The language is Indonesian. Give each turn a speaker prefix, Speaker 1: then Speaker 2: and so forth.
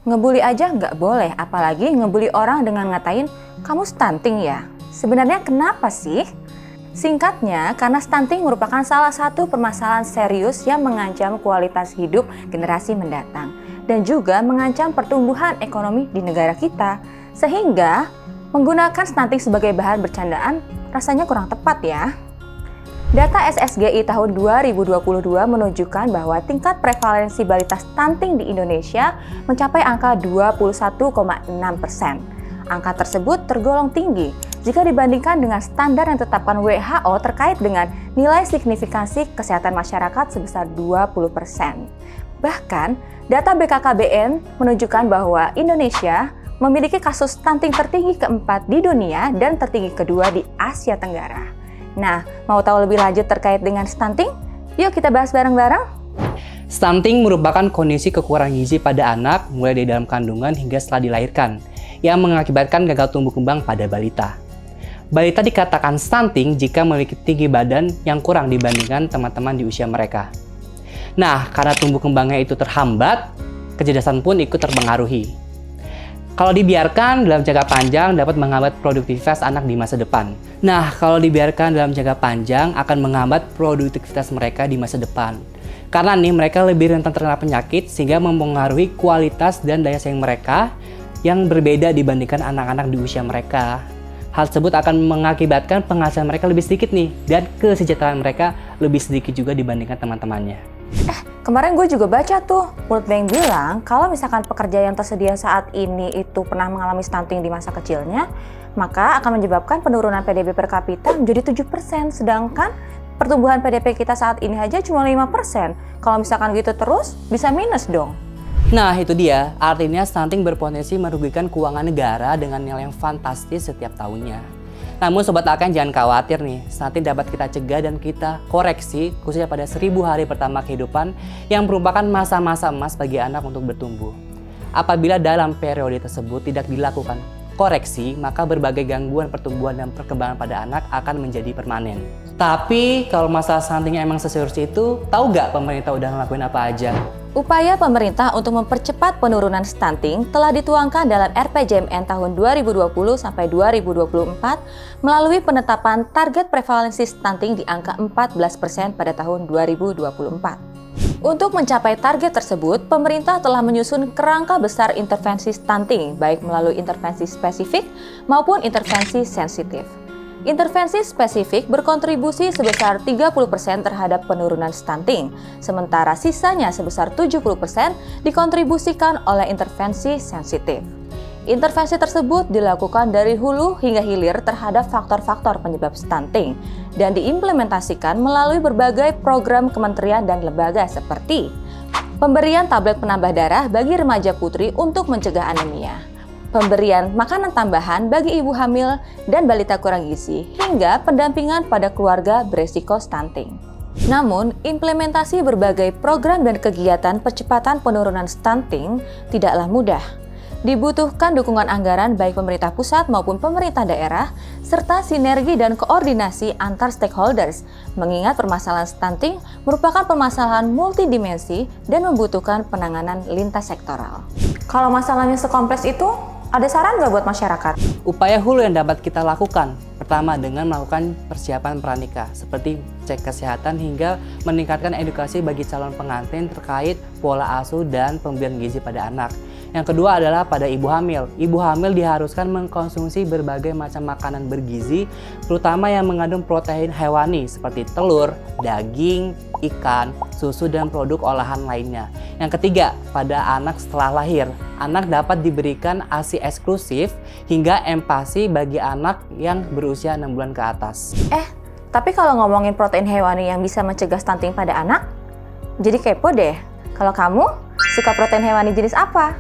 Speaker 1: Ngebully aja nggak boleh, apalagi ngebully orang dengan ngatain, kamu stunting ya? Sebenarnya kenapa sih? Singkatnya, karena stunting merupakan salah satu permasalahan serius yang mengancam kualitas hidup generasi mendatang dan juga mengancam pertumbuhan ekonomi di negara kita. Sehingga, menggunakan stunting sebagai bahan bercandaan rasanya kurang tepat ya. Data SSGI tahun 2022 menunjukkan bahwa tingkat prevalensi balita stunting di Indonesia mencapai angka 21,6%. Angka tersebut tergolong tinggi jika dibandingkan dengan standar yang ditetapkan WHO terkait dengan nilai signifikansi kesehatan masyarakat sebesar 20%. Bahkan, data BKKBN menunjukkan bahwa Indonesia memiliki kasus stunting tertinggi keempat di dunia dan tertinggi kedua di Asia Tenggara. Nah, mau tahu lebih lanjut terkait dengan stunting? Yuk kita bahas bareng-bareng.
Speaker 2: Stunting merupakan kondisi kekurangan gizi pada anak mulai dari dalam kandungan hingga setelah dilahirkan, yang mengakibatkan gagal tumbuh kembang pada balita. Balita dikatakan stunting jika memiliki tinggi badan yang kurang dibandingkan teman-teman di usia mereka. Nah, karena tumbuh kembangnya itu terhambat, kecerdasan pun ikut terpengaruhi. Kalau dibiarkan dalam jangka panjang dapat menghambat produktivitas anak di masa depan. Nah, kalau dibiarkan dalam jangka panjang akan menghambat produktivitas mereka di masa depan. Karena nih mereka lebih rentan terkena penyakit sehingga mempengaruhi kualitas dan daya saing mereka yang berbeda dibandingkan anak-anak di usia mereka. Hal tersebut akan mengakibatkan penghasilan mereka lebih sedikit nih dan kesejahteraan mereka lebih sedikit juga dibandingkan teman-temannya.
Speaker 1: Kemarin gue juga baca tuh, World Bank bilang kalau misalkan pekerja yang tersedia saat ini itu pernah mengalami stunting di masa kecilnya, maka akan menyebabkan penurunan PDB per kapita menjadi 7%, sedangkan pertumbuhan PDB kita saat ini aja cuma 5%. Kalau misalkan gitu terus, bisa minus dong.
Speaker 2: Nah, itu dia. Artinya stunting berpotensi merugikan keuangan negara dengan nilai yang fantastis setiap tahunnya. Namun Sobat Akan jangan khawatir nih, stunting dapat kita cegah dan kita koreksi khususnya pada 1000 hari pertama kehidupan yang merupakan masa-masa emas bagi anak untuk bertumbuh. Apabila dalam periode tersebut tidak dilakukan koreksi, maka berbagai gangguan pertumbuhan dan perkembangan pada anak akan menjadi permanen. Tapi kalau masalah stuntingnya emang seserius itu, tahu nggak pemerintah udah ngelakuin apa aja?
Speaker 1: Upaya pemerintah untuk mempercepat penurunan stunting telah dituangkan dalam RPJMN tahun 2020 sampai 2024 melalui penetapan target prevalensi stunting di angka 14% pada tahun 2024. Untuk mencapai target tersebut, pemerintah telah menyusun kerangka besar intervensi stunting, baik melalui intervensi spesifik maupun intervensi sensitif. Intervensi spesifik berkontribusi sebesar 30% terhadap penurunan stunting, sementara sisanya sebesar 70% dikontribusikan oleh intervensi sensitif. Intervensi tersebut dilakukan dari hulu hingga hilir terhadap faktor-faktor penyebab stunting dan diimplementasikan melalui berbagai program kementerian dan lembaga seperti pemberian tablet penambah darah bagi remaja putri untuk mencegah anemia, pemberian makanan tambahan bagi ibu hamil dan balita kurang gizi, hingga pendampingan pada keluarga beresiko stunting. Namun, implementasi berbagai program dan kegiatan percepatan penurunan stunting tidaklah mudah. Dibutuhkan dukungan anggaran baik pemerintah pusat maupun pemerintah daerah, serta sinergi dan koordinasi antar stakeholders, mengingat permasalahan stunting merupakan permasalahan multidimensi dan membutuhkan penanganan lintas sektoral. Kalau masalahnya sekompleks itu, ada saran nggak buat masyarakat?
Speaker 2: Upaya hulu yang dapat kita lakukan, pertama dengan melakukan persiapan pranikah, seperti cek kesehatan hingga meningkatkan edukasi bagi calon pengantin terkait pola asuh dan pemberian gizi pada anak. Yang kedua adalah pada ibu hamil. Ibu hamil diharuskan mengkonsumsi berbagai macam makanan bergizi, terutama yang mengandung protein hewani seperti telur, daging, ikan, susu, dan produk olahan lainnya. Yang ketiga, pada anak setelah lahir, anak dapat diberikan ASI eksklusif hingga empasi bagi anak yang berusia 6 bulan ke atas.
Speaker 1: Tapi kalau ngomongin protein hewani yang bisa mencegah stunting pada anak, jadi kepo deh. Kalau kamu suka protein hewani jenis apa?